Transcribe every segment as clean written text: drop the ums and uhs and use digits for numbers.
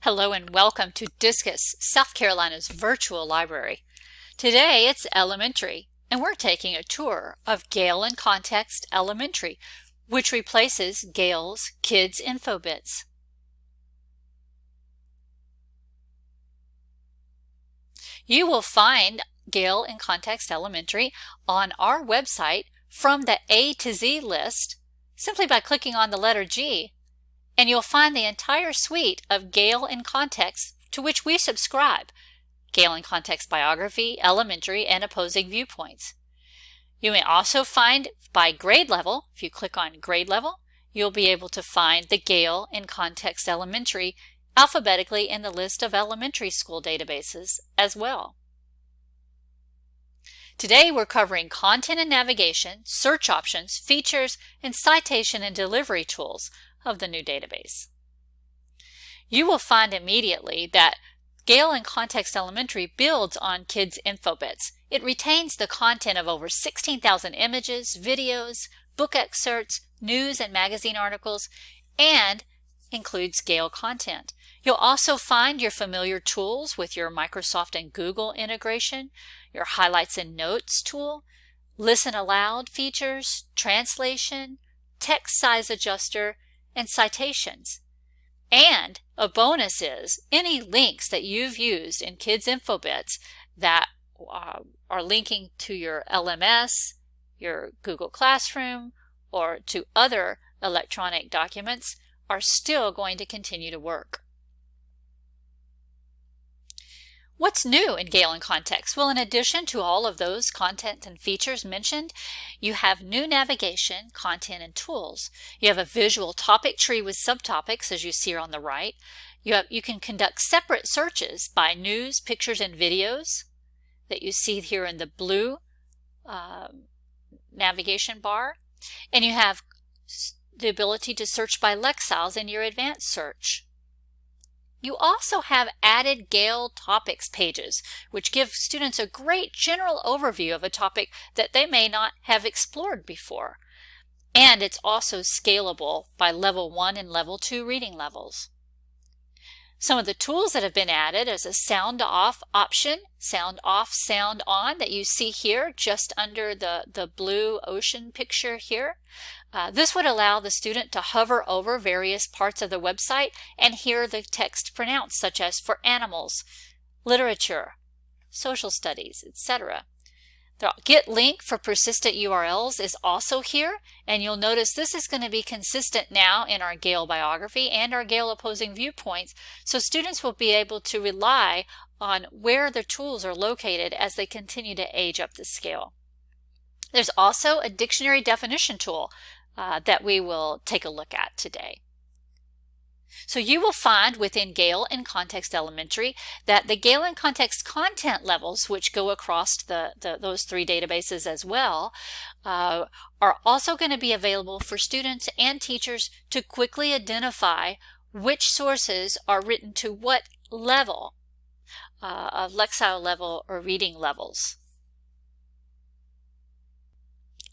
Hello and welcome to Discus, South Carolina's virtual library. Today it's elementary, and we're taking a tour of Gale in Context Elementary, which replaces Gale's Kids InfoBits. You will find Gale in Context Elementary on our website from the A to Z list simply by clicking on the letter G. And you'll find the entire suite of Gale in Context to which we subscribe: Gale in Context Biography, Elementary, and Opposing Viewpoints. You may also find by grade level. If you click on grade level, you'll be able to find the Gale in Context Elementary alphabetically in the list of elementary school databases as well. Today we're covering content and navigation, search options, features, and citation and delivery tools of the new database. You will find immediately that Gale in Context Elementary builds on Kids InfoBits. It retains the content of over 16,000 images, videos, book excerpts, news and magazine articles, and includes Gale content. You'll also find your familiar tools with your Microsoft and Google integration, your highlights and notes tool, listen aloud features, translation, text size adjuster, and citations. And a bonus is any links that you've used in Kids InfoBits that are linking to your LMS, your Google Classroom, or to other electronic documents are still going to continue to work. What's new in Gale in Context? Well, in addition to all of those content and features mentioned, you have new navigation, content, and tools. You have a visual topic tree with subtopics, as you see here on the right. You can conduct separate searches by news, pictures, and videos that you see here in the blue navigation bar. And you have the ability to search by lexicons in your advanced search. You also have added Gale topics pages, which give students a great general overview of a topic that they may not have explored before. And it's also scalable by level 1 and level 2 reading levels. Some of the tools that have been added is a sound off option, sound off, sound on, that you see here just under the blue ocean picture here. This would allow the student to hover over various parts of the website and hear the text pronounced, such as for animals, literature, social studies, etc. The Get Link for persistent URLs is also here, and you'll notice this is going to be consistent now in our Gale biography and our Gale opposing viewpoints, so students will be able to rely on where the tools are located as they continue to age up the scale. There's also a dictionary definition tool that we will take a look at today. So you will find within Gale in Context Elementary that the Gale in Context content levels, which go across those three databases as well, are also going to be available for students and teachers to quickly identify which sources are written to what level of lexile level or reading levels.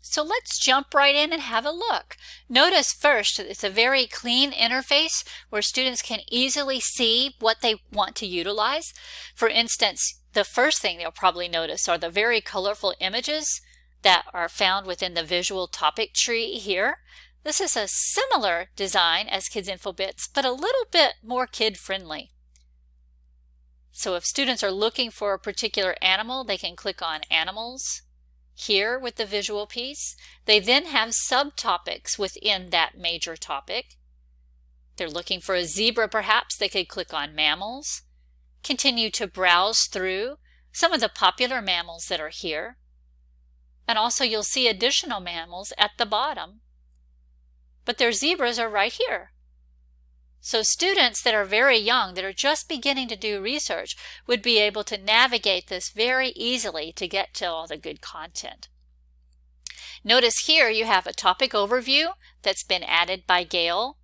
So let's jump right in and have a look. Notice first, it's a very clean interface where students can easily see what they want to utilize. For instance, the first thing they'll probably notice are the very colorful images that are found within the visual topic tree here. This is a similar design as Kids InfoBits, but a little bit more kid-friendly. So if students are looking for a particular animal, they can click on Animals here with the visual piece. They then have subtopics within that major topic. They're looking for a zebra perhaps, they could click on Mammals. Continue to browse through some of the popular mammals that are here. And also you'll see additional mammals at the bottom, but their zebras are right here. So students that are very young, that are just beginning to do research, would be able to navigate this very easily to get to all the good content. Notice here you have a topic overview that's been added by Gale,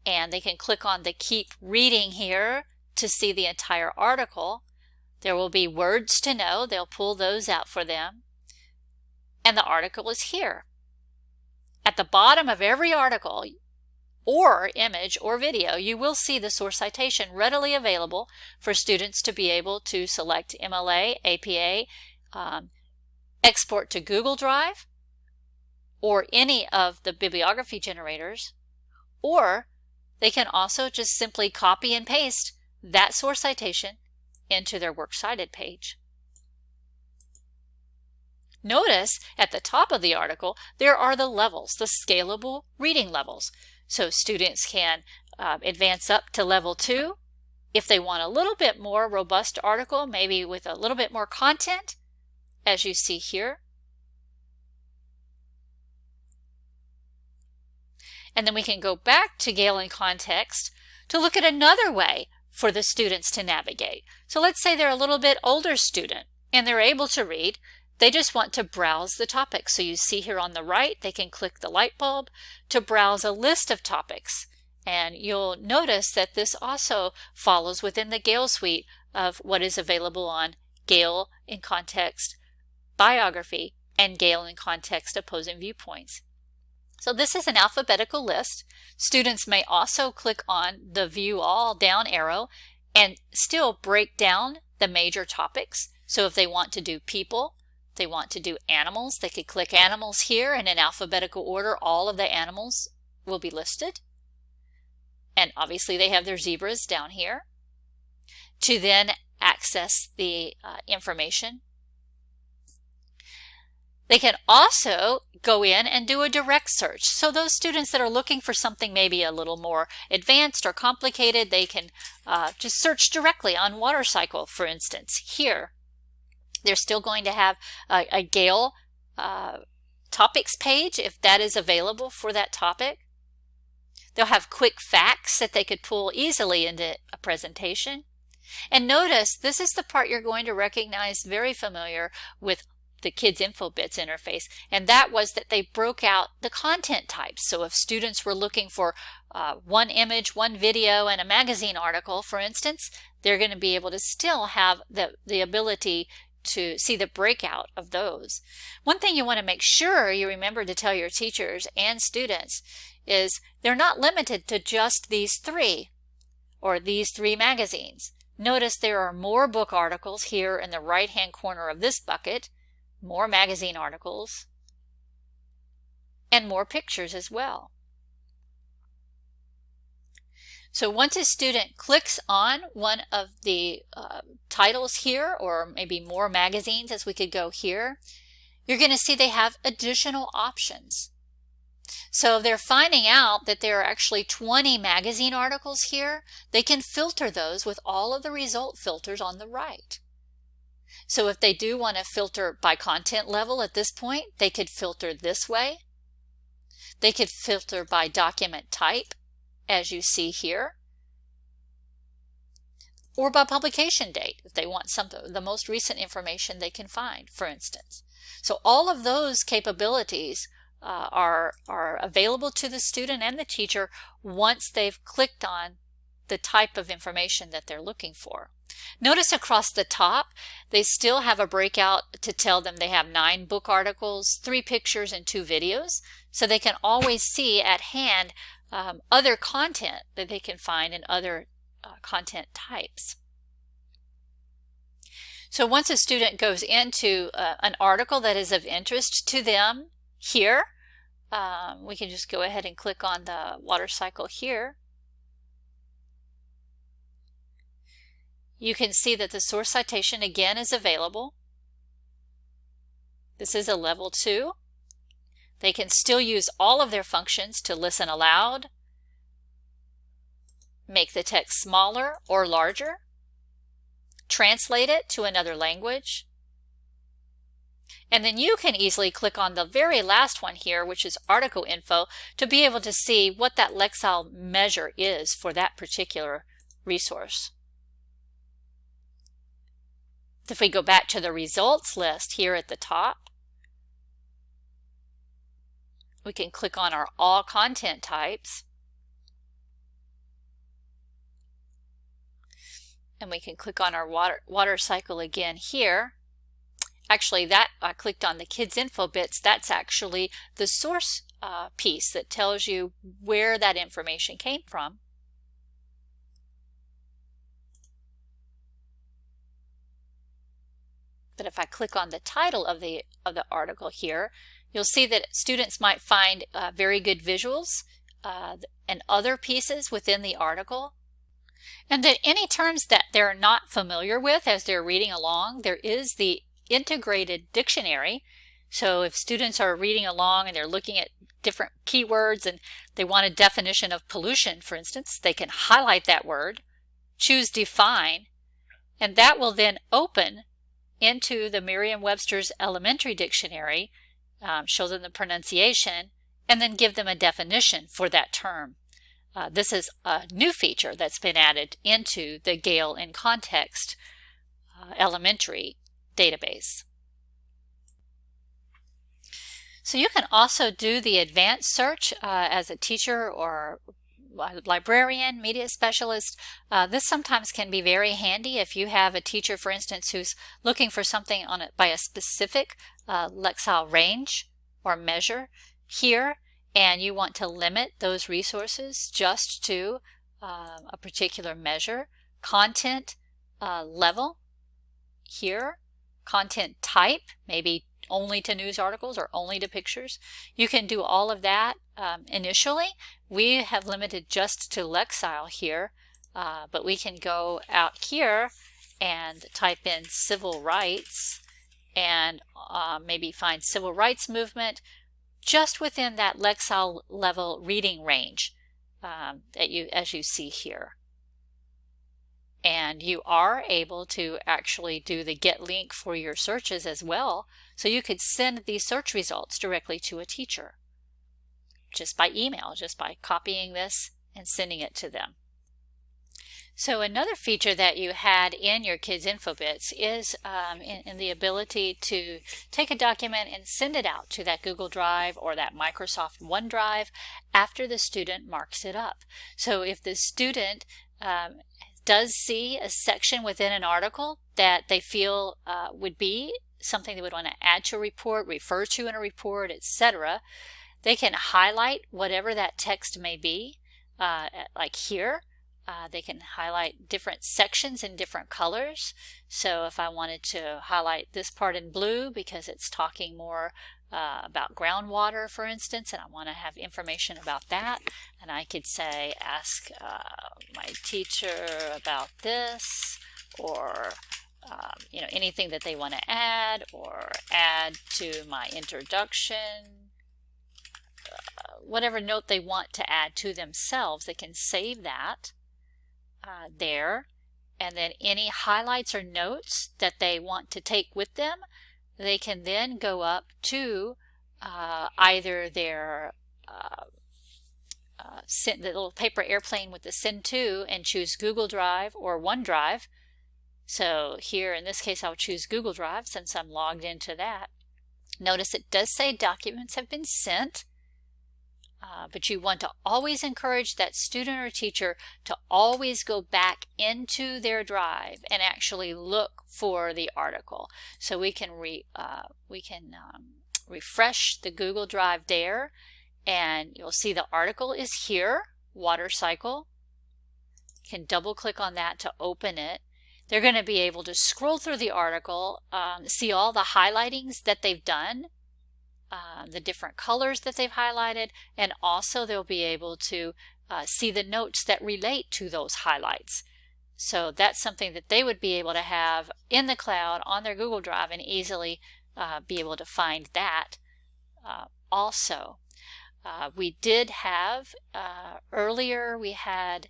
and they can click on the Keep Reading here to see the entire article. There will be words to know. They'll pull those out for them. And the article is here. At the bottom of every article, or image or video, you will see the source citation readily available for students to be able to select MLA, APA, export to Google Drive, or any of the bibliography generators, or they can also just simply copy and paste that source citation into their Works Cited page. Notice at the top of the article there are the levels, the scalable reading levels. So students can advance up to level 2. If they want a little bit more robust article, maybe with a little bit more content, as you see here. And then we can go back to Gale in Context to look at another way for the students to navigate. So let's say they're a little bit older student and they're able to read. They just want to browse the topics. So you see here on the right, they can click the light bulb to browse a list of topics. And you'll notice that this also follows within the Gale suite of what is available on Gale in Context Biography and Gale in Context Opposing Viewpoints. So this is an alphabetical list. Students may also click on the View All down arrow and still break down the major topics. So if they want to do people, they want to do animals, they could click animals here, and in alphabetical order all of the animals will be listed. And obviously they have their zebras down here to then access the information. They can also go in and do a direct search. So those students that are looking for something maybe a little more advanced or complicated, they can just search directly on water cycle, for instance. Here, they're still going to have a Gale topics page if that is available for that topic. They'll have quick facts that they could pull easily into a presentation. And notice this is the part you're going to recognize very familiar with the Kids InfoBits interface, and that was that they broke out the content types. So if students were looking for one image, one video, and a magazine article, for instance, they're going to be able to still have the ability to see the breakout of those. One thing you want to make sure you remember to tell your teachers and students is they're not limited to just these 3 or these 3 magazines. Notice there are more book articles here in the right-hand corner of this bucket, more magazine articles, and more pictures as well. So once a student clicks on one of the titles here, or maybe more magazines as we could go here, you're going to see they have additional options. So if they're finding out that there are actually 20 magazine articles here, they can filter those with all of the result filters on the right. So if they do want to filter by content level at this point, they could filter this way. They could filter by document type, as you see here, or by publication date if they want the most recent information they can find, for instance. So all of those capabilities are available to the student and the teacher once they've clicked on the type of information that they're looking for. Notice across the top, they still have a breakout to tell them they have 9 book articles, 3 pictures, and 2 videos. So they can always see at hand other content that they can find in other content types. So once a student goes into an article that is of interest to them here, we can just go ahead and click on the water cycle here. You can see that the source citation again is available. This is a level 2. They can still use all of their functions to listen aloud, make the text smaller or larger, translate it to another language, and then you can easily click on the very last one here, which is article info, to be able to see what that Lexile measure is for that particular resource. If we go back to the results list here at the top, we can click on our all content types, and we can click on our water cycle again here. Actually, that I clicked on the Kids InfoBits. That's actually the source piece that tells you where that information came from. But if I click on the title of the article here, you'll see that students might find very good visuals and other pieces within the article. And then any terms that they're not familiar with as they're reading along, there is the integrated dictionary. So if students are reading along and they're looking at different keywords and they want a definition of pollution, for instance, they can highlight that word, choose define, and that will then open into the Merriam-Webster's Elementary Dictionary, show them the pronunciation, and then give them a definition for that term. This is a new feature that's been added into the Gale in Context elementary database. So you can also do the advanced search as a teacher or librarian, media specialist. This sometimes can be very handy if you have a teacher, for instance, who's looking for something on it by a specific Lexile range or measure here, and you want to limit those resources just to a particular measure. Content level here, content type, maybe only to news articles or only to pictures. You can do all of that initially. We have limited just to Lexile here, but we can go out here and type in civil rights and maybe find civil rights movement just within that Lexile level reading range as you see here. And you are able to actually do the get link for your searches as well. So you could send these search results directly to a teacher just by email, just by copying this and sending it to them. So another feature that you had in your Kids InfoBits is in the ability to take a document and send it out to that Google Drive or that Microsoft OneDrive after the student marks it up. So if the student does see a section within an article that they feel would be something they would want to add to a report, refer to in a report, etc., they can highlight whatever that text may be, like here. They can highlight different sections in different colors. So if I wanted to highlight this part in blue because it's talking more about groundwater, for instance, and I want to have information about that, and I could say ask my teacher about this, or anything that they want to add, or add to my introduction, whatever note they want to add to themselves. They can save that there, and then any highlights or notes that they want to take with them, they can then go up to either their the little paper airplane with the send to, and choose Google Drive or OneDrive. So here in this case I'll choose Google Drive since I'm logged into that. Notice it does say documents have been sent, but you want to always encourage that student or teacher to always go back into their drive and actually look for the article. So we can refresh the Google Drive there, and you'll see the article is here, water cycle. You can double click on that to open it. They're going to be able to scroll through the article, see all the highlightings that they've done, the different colors that they've highlighted, and also they'll be able to see the notes that relate to those highlights. So that's something that they would be able to have in the cloud on their Google Drive and easily be able to find that also. We did have earlier, we had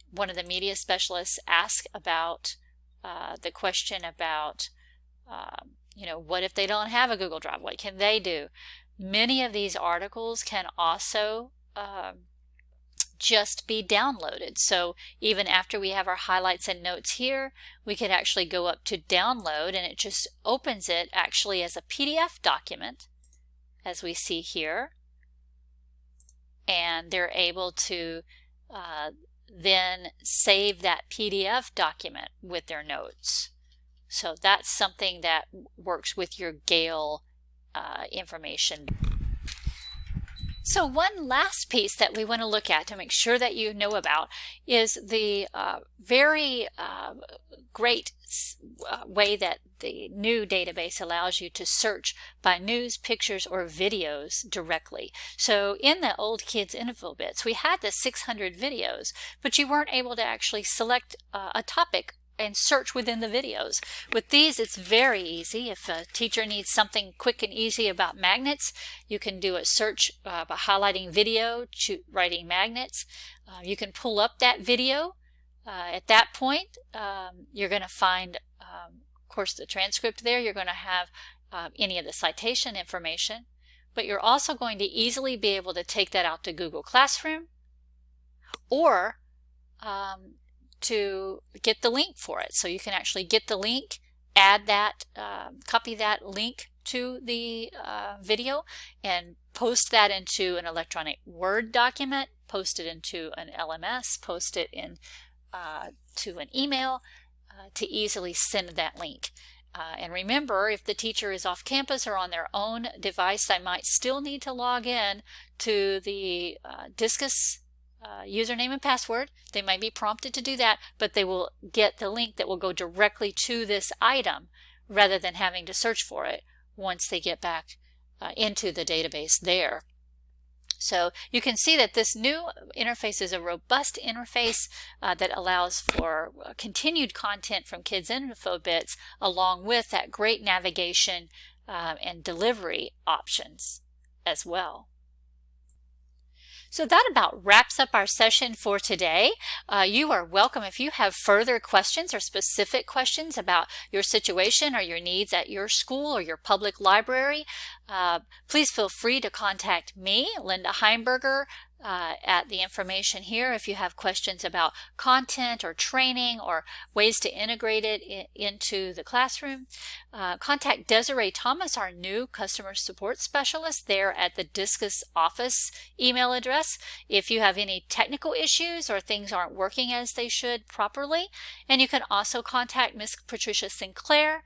one of the media specialists ask about the question about what if they don't have a Google Drive? What can they do? Many of these articles can also just be downloaded. So even after we have our highlights and notes here, we could actually go up to download, and it just opens it actually as a PDF document, as we see here. And they're able to then save that PDF document with their notes. So that's something that works with your Gale information. So one last piece that we want to look at to make sure that you know about is the very great way that the new database allows you to search by news, pictures, or videos directly. So in the old Kids InfoBits, we had the 600 videos, but you weren't able to actually select a topic and search within the videos. With these, it's very easy. If a teacher needs something quick and easy about magnets, you can do a search by highlighting video, writing magnets. You can pull up that video. At that point, you're going to find, of course, the transcript there. You're going to have any of the citation information, but you're also going to easily be able to take that out to Google Classroom or to get the link for it. So you can actually get the link, add that, copy that link to the video and post that into an electronic Word document, post it into an LMS, post it in to an email to easily send that link. And remember, if the teacher is off campus or on their own device, they might still need to log in to the Discus username and password. They might be prompted to do that, but they will get the link that will go directly to this item rather than having to search for it once they get back into the database there. So you can see that this new interface is a robust interface that allows for continued content from Kids InfoBits along with that great navigation and delivery options as well. So that about wraps up our session for today. You are welcome if you have further questions or specific questions about your situation or your needs at your school or your public library. Please feel free to contact me, Linda Heimberger, at the information here if you have questions about content or training or ways to integrate it into the classroom. Contact Desiree Thomas, our new customer support specialist, there at the Discus office email address if you have any technical issues or things aren't working as they should properly. And you can also contact Miss Patricia Sinclair.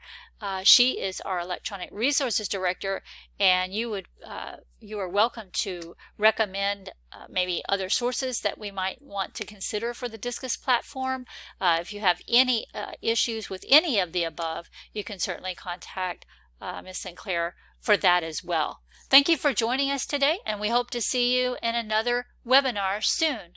She is our electronic resources director, and you are welcome to recommend maybe other sources that we might want to consider for the Discus platform. If you have any issues with any of the above, you can certainly contact Ms. Sinclair for that as well. Thank you for joining us today, and we hope to see you in another webinar soon.